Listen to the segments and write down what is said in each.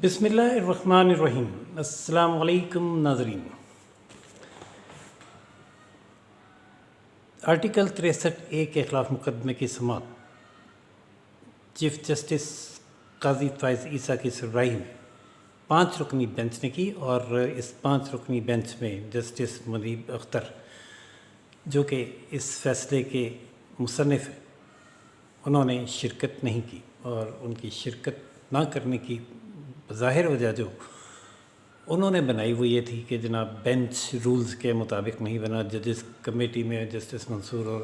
بسم اللہ الرحمن الرحیم۔ السلام علیکم ناظرین۔ آرٹیکل 63A کے خلاف مقدمے کی سماعت چیف جسٹس قاضی فائز عیسیٰ کی سربراہی میں 5 رکنی بینچ نے کی، اور اس 5 رکنی بینچ میں جسٹس منیب اختر جو کہ اس فیصلے کے مصنف ہیں انہوں نے شرکت نہیں کی، اور ان کی شرکت نہ کرنے کی ظاہر وجہ جو انہوں نے بنائی وہ یہ تھی کہ جناب بینچ رولز کے مطابق نہیں بنا۔ ججز کمیٹی میں جسٹس منصور اور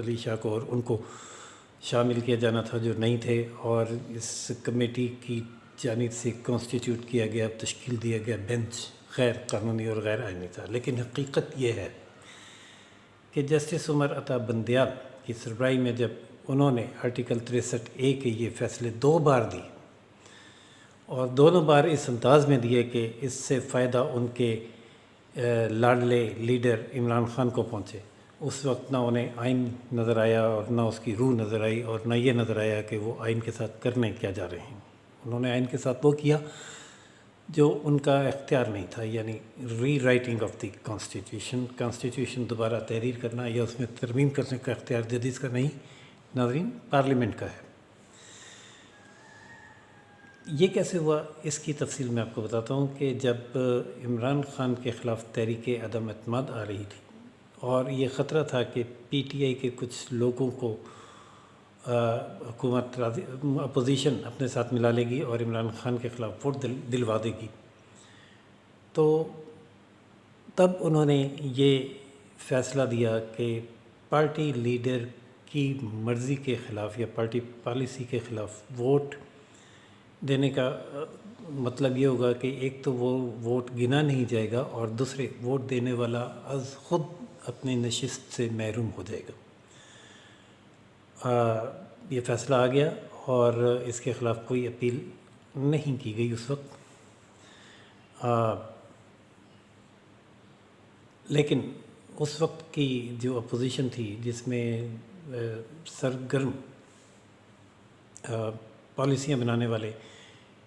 علی شاہ کو اور ان کو شامل کیا جانا تھا جو نہیں تھے، اور اس کمیٹی کی جانب سے کانسٹیٹیوٹ کیا گیا، تشکیل دیا گیا بینچ غیر قانونی اور غیر آئینی تھا۔ لیکن حقیقت یہ ہے کہ جسٹس عمر عطا بندیال کی سربراہی میں جب انہوں نے آرٹیکل 63A کے یہ فیصلے 2 بار دیے، اور دونوں بار اس انداز میں دیے کہ اس سے فائدہ ان کے لاڈلے لیڈر عمران خان کو پہنچے، اس وقت نہ انہیں آئین نظر آیا اور نہ اس کی روح نظر آئی، اور نہ یہ نظر آیا کہ وہ آئین کے ساتھ کرنے کیا جا رہے ہیں۔ انہوں نے آئین کے ساتھ وہ کیا جو ان کا اختیار نہیں تھا، یعنی ری رائٹنگ آف دی کانسٹیٹیوشن دوبارہ تحریر کرنا یا اس میں ترمیم کرنے کا اختیار ججز کا نہیں، ناظرین، پارلیمنٹ کا ہے۔ یہ کیسے ہوا اس کی تفصیل میں آپ کو بتاتا ہوں کہ جب عمران خان کے خلاف تحریک عدم اعتماد آ رہی تھی اور یہ خطرہ تھا کہ پی ٹی آئی کے کچھ لوگوں کو حکومت اپوزیشن اپنے ساتھ ملا لے گی اور عمران خان کے خلاف ووٹ دلوا دے گی، تو تب انہوں نے یہ فیصلہ دیا کہ پارٹی لیڈر کی مرضی کے خلاف یا پارٹی پالیسی کے خلاف ووٹ دینے کا مطلب یہ ہوگا کہ ایک تو وہ ووٹ گنا نہیں جائے گا، اور دوسرے ووٹ دینے والا از خود اپنی نشست سے محروم ہو جائے گا۔ یہ فیصلہ آ گیا اور اس کے خلاف کوئی اپیل نہیں کی گئی اس وقت، لیکن اس وقت کی جو اپوزیشن تھی جس میں سرگرم پالیسیاں بنانے والے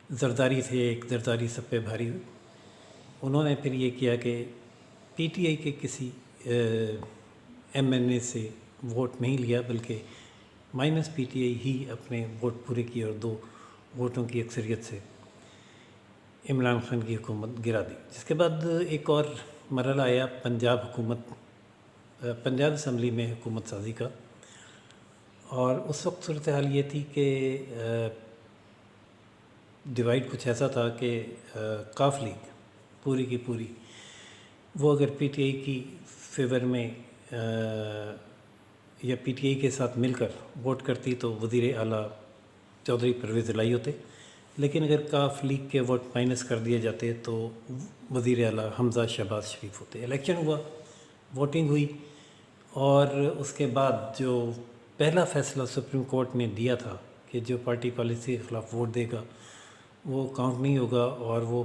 زرداری تھے، ایک زرداری سب پہ بھاری، انہوں نے پھر یہ کیا کہ پی ٹی آئی کے کسی ایم این اے سے ووٹ نہیں لیا، بلکہ مائنس پی ٹی آئی ہی اپنے ووٹ پورے کیے اور 2 ووٹوں کی اکثریت سے عمران خان کی حکومت گرا دی۔ جس کے بعد ایک اور مرحلہ آیا پنجاب اسمبلی میں حکومت سازی کا، اور اس وقت صورتحال یہ تھی کہ ڈیوائڈ کچھ ایسا تھا کہ قاف لیگ پوری کی پوری وہ اگر پی ٹی آئی کی فیور میں یا پی ٹی آئی کے ساتھ مل کر ووٹ کرتی تو وزیر اعلیٰ چودھری پرویز الہی ہوتے، لیکن اگر قاف لیگ کے ووٹ مائنس کر دیے جاتے تو وزیر اعلیٰ حمزہ شہباز شریف ہوتے۔ الیکشن ہوا، ووٹنگ ہوئی، اور اس کے بعد جو پہلا فیصلہ سپریم کورٹ نے دیا تھا کہ جو پارٹی پالیسی کے خلاف ووٹ دے گا وہ کاؤنٹ نہیں ہوگا اور وہ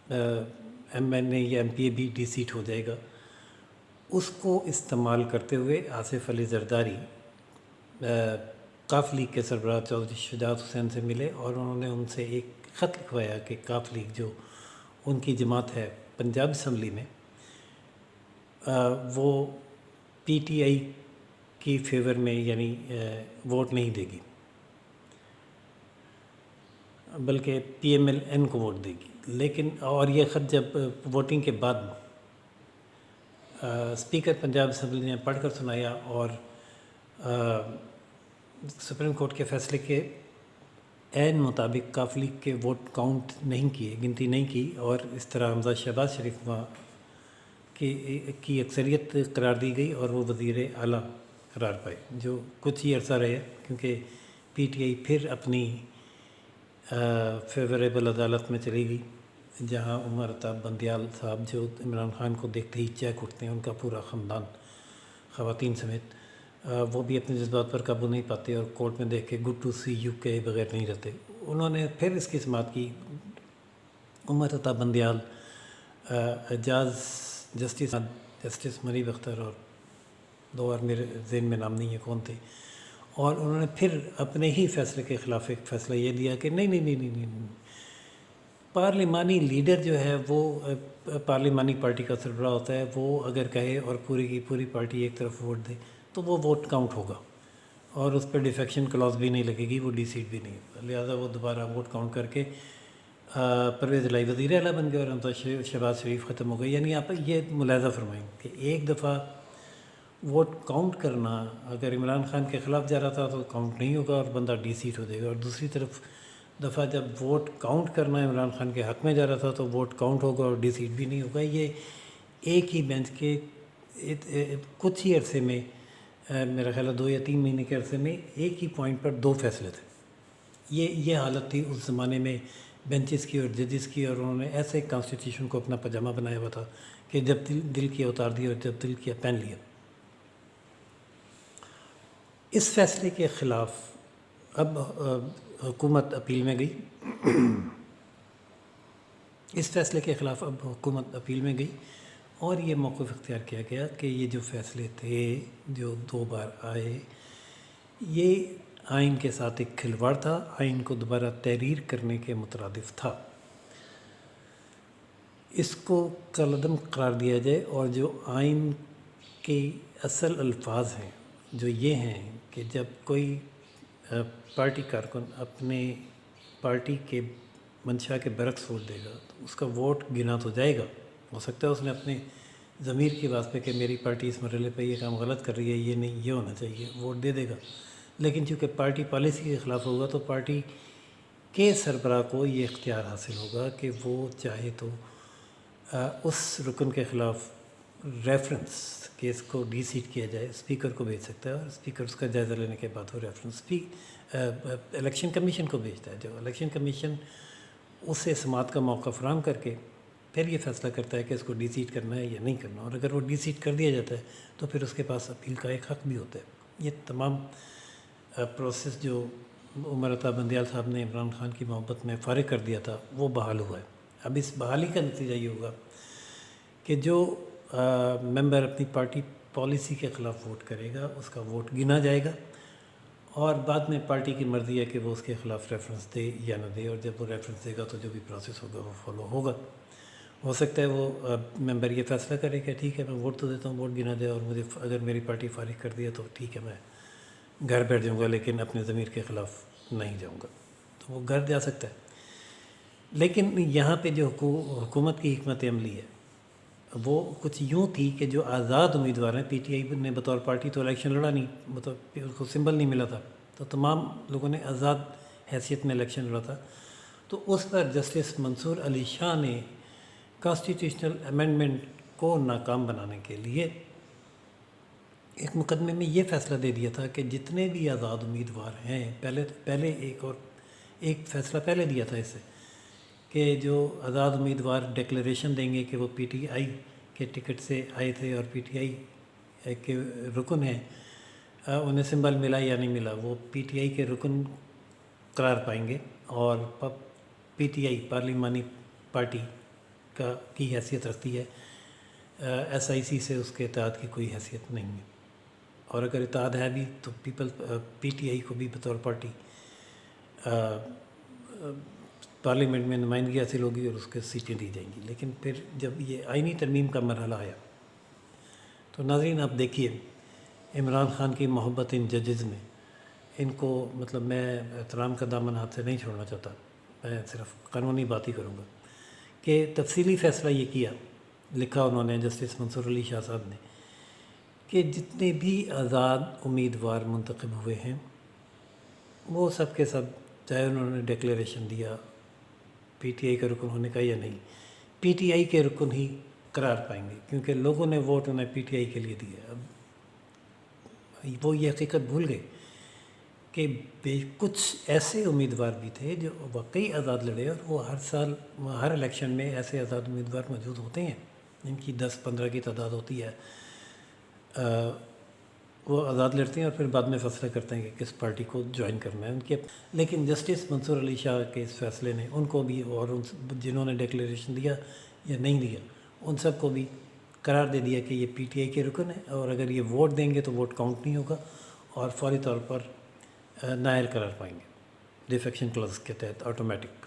ایم این اے یا ایم پی اے بھی ڈی سیٹ ہو جائے گا، اس کو استعمال کرتے ہوئے آصف علی زرداری قاف لیگ کے سربراہ چودھری شجاعت حسین سے ملے، اور انہوں نے ان سے ایک خط لکھوایا کہ قاف لیگ جو ان کی جماعت ہے پنجاب اسمبلی میں وہ پی ٹی آئی کی فیور میں یعنی ووٹ نہیں دے گی، بلکہ پی ایم ایل این کو ووٹ دے گی۔ لیکن اور یہ خط جب ووٹنگ کے بعد اسپیکر پنجاب اسمبلی نے پڑھ کر سنایا اور سپریم کورٹ کے فیصلے کے عین مطابق قاف لیگ کے ووٹ کاؤنٹ نہیں کیے، گنتی نہیں کی، اور اس طرح حمزہ شہباز شریف کی اکثریت قرار دی گئی اور وہ وزیر اعلیٰ قرار پائے، جو کچھ ہی عرصہ رہے کیونکہ پی ٹی آئی پھر اپنی فیوریبل عدالت میں چلی گئی، جہاں عمر عطا بندیال صاحب جو عمران خان کو دیکھتے ہی چیک اٹھتے ہیں، ان کا پورا خاندان خواتین سمیت، وہ بھی اپنے جذبات پر قابو نہیں پاتے اور کورٹ میں دیکھ کے گڈ ٹو سی یو کے بغیر نہیں رہتے۔ انہوں نے پھر اس کی سماعت کی، عمر عطا بندیال، جسٹس منیب اختر اور 2 اور میرے ذہن میں نام نہیں ہے کون تھے، اور انہوں نے پھر اپنے ہی فیصلے کے خلاف ایک فیصلہ یہ دیا کہ نہیں، پارلیمانی لیڈر جو ہے وہ پارلیمانی پارٹی کا سربراہ ہوتا ہے، وہ اگر کہے اور پوری کی پوری پارٹی ایک طرف ووٹ دے تو وہ ووٹ کاؤنٹ ہوگا، اور اس پہ ڈیفیکشن کلاس بھی نہیں لگے گی، وہ ڈی سیٹ بھی نہیں ہوگا، لہٰذا وہ دوبارہ ووٹ کاؤنٹ کر کے پرویز الہی وزیر اعلیٰ بن گئے اور ہم تو شہباز شریف ختم ہو گئے۔ یعنی آپ یہ ملاحظہ فرمائیں کہ ایک دفعہ ووٹ کاؤنٹ کرنا اگر عمران خان کے خلاف جا رہا تھا تو کاؤنٹ نہیں ہوگا اور بندہ ڈی سیٹ ہو جائے گا، اور دوسری طرف دفعہ جب ووٹ کاؤنٹ کرنا عمران خان کے حق میں جا رہا تھا تو ووٹ کاؤنٹ ہوگا اور ڈی سیٹ بھی نہیں ہوگا۔ یہ ایک ہی بینچ کے کچھ ہی عرصے میں، میرا خیال ہے 2 یا 3 مہینے کے عرصے میں ایک ہی پوائنٹ پر 2 فیصلے تھے۔ یہ حالت تھی اس زمانے میں بینچز کی اور ججز کی، اور انہوں نے ایسے کانسٹیٹیوشن کو اپنا پاجامہ بنایا ہوا تھا کہ جب دل کیا اتار دیا اور جب دل کیا پہن لیا۔ اس فیصلے کے خلاف اب حکومت اپیل میں گئی، اس فیصلے کے خلاف اب حکومت اپیل میں گئی اور یہ موقف اختیار کیا گیا کہ یہ جو فیصلے تھے جو 2 بار آئے، یہ آئین کے ساتھ ایک کھلواڑ تھا، آئین کو دوبارہ تحریر کرنے کے مترادف تھا۔ اس کو کالعدم قرار دیا جائے، اور جو آئین کے اصل الفاظ ہیں جو یہ ہیں کہ جب کوئی پارٹی کارکن اپنے پارٹی کے منشا کے برعکس ووٹ دے گا تو اس کا ووٹ گنا تو جائے گا، ہو سکتا ہے اس نے اپنے ضمیر کی بات پہ کہ میری پارٹی اس مرحلے پہ یہ کام غلط کر رہی ہے، یہ نہیں، یہ ہونا چاہیے، ووٹ دے دے گا، لیکن چونکہ پارٹی پالیسی کے خلاف ہوگا تو پارٹی کے سربراہ کو یہ اختیار حاصل ہوگا کہ وہ چاہے تو اس رکن کے خلاف ریفرنس کیس کو ڈی سیٹ کیا جائے، اسپیکر کو بھیج سکتا ہے، اور اسپیکر اس کا جائزہ لینے کے بعد وہ ریفرنس بھی الیکشن کمیشن کو بھیجتا ہے، جو الیکشن کمیشن اسے سماعت کا موقع فراہم کر کے پھر یہ فیصلہ کرتا ہے کہ اس کو ڈی سیٹ کرنا ہے یا نہیں کرنا، اور اگر وہ ڈی سیٹ کر دیا جاتا ہے تو پھر اس کے پاس اپیل کا ایک حق بھی ہوتا ہے۔ یہ تمام پروسیس جو عمر عطا بندیال صاحب نے عمران خان کی محبت میں فارغ کر دیا تھا وہ بحال ہوا ہے۔ اب اس بحالی کا نتیجہ یہ ہوگا کہ جو ممبر اپنی پارٹی پالیسی کے خلاف ووٹ کرے گا اس کا ووٹ گنا جائے گا، اور بعد میں پارٹی کی مرضی ہے کہ وہ اس کے خلاف ریفرنس دے یا نہ دے، اور جب وہ ریفرنس دے گا تو جو بھی پروسیس ہوگا وہ فالو ہوگا۔ ہو سکتا ہے وہ ممبر یہ فیصلہ کرے کہ ٹھیک ہے میں ووٹ تو دیتا ہوں، ووٹ گنا جائے، اور مجھے اگر میری پارٹی فارغ کر دیا تو ٹھیک ہے میں گھر بیٹھ جاؤں گا، لیکن اپنے ضمیر کے خلاف نہیں جاؤں گا، تو وہ گھر جا سکتا ہے۔ لیکن یہاں پہ جو حکومت کی حکمت عملی ہے وہ کچھ یوں تھی کہ جو آزاد امیدوار ہیں، پی ٹی آئی نے بطور پارٹی تو الیکشن لڑا نہیں، مطلب اس کو سمبل نہیں ملا تھا، تو تمام لوگوں نے آزاد حیثیت میں الیکشن لڑا تھا، تو اس پر جسٹس منصور علی شاہ نے کانسٹیٹیوشنل امینڈمنٹ کو ناکام بنانے کے لیے ایک مقدمے میں یہ فیصلہ دے دیا تھا کہ جتنے بھی آزاد امیدوار ہیں، پہلے ایک فیصلہ پہلے دیا تھا اس سے کہ جو آزاد امیدوار ڈکلیریشن دیں گے کہ وہ پی ٹی آئی کے ٹکٹ سے آئے تھے اور پی ٹی آئی کے رکن ہیں، انہیں سمبل ملا یا نہیں ملا، وہ پی ٹی آئی کے رکن قرار پائیں گے، اور پی ٹی آئی پارلیمانی پارٹی کی حیثیت رکھتی ہے، ایس آئی سی سے اس کے اتحاد کی کوئی حیثیت نہیں ہے، اور اگر اتحاد ہے بھی تو پی ٹی آئی کو بھی بطور پارٹی پارلیمنٹ میں نمائندگی حاصل ہوگی اور اس کے سیٹیں دی جائیں گی۔ لیکن پھر جب یہ آئینی ترمیم کا مرحلہ آیا تو ناظرین آپ دیکھیے عمران خان کی محبت ان ججز میں، ان کو مطلب میں احترام کا دامن ہاتھ سے نہیں چھوڑنا چاہتا، میں صرف قانونی بات ہی کروں گا کہ تفصیلی فیصلہ یہ کیا، لکھا انہوں نے جسٹس منصور علی شاہ صاحب نے کہ جتنے بھی آزاد امیدوار منتخب ہوئے ہیں وہ سب کے سب، چاہے انہوں نے ڈکلیریشن دیا پی ٹی آئی کا رکن ہونے کا یا نہیں، پی ٹی آئی کے رکن ہی قرار پائیں گے، کیونکہ لوگوں نے ووٹ انہیں پی ٹی آئی کے لیے دیا۔ اب وہ یہ حقیقت بھول گئے کہ کچھ ایسے امیدوار بھی تھے جو واقعی آزاد لڑے، اور وہ ہر سال ہر الیکشن میں ایسے آزاد امیدوار موجود ہوتے ہیں، ان کی 10-15 کی تعداد ہوتی ہے، وہ آزاد لڑتے ہیں اور پھر بعد میں فیصلہ کرتے ہیں کہ کس پارٹی کو جوائن کرنا ہے ان کے۔ لیکن جسٹس منصور علی شاہ کے اس فیصلے نے ان کو بھی، اور ان جنہوں نے ڈکلیریشن دیا یا نہیں دیا، ان سب کو بھی قرار دے دیا کہ یہ پی ٹی آئی کے رکن ہے، اور اگر یہ ووٹ دیں گے تو ووٹ کاؤنٹ نہیں ہوگا اور فوری طور پر نائل قرار پائیں گے ڈیفیکشن کلاس کے تحت آٹومیٹک۔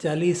40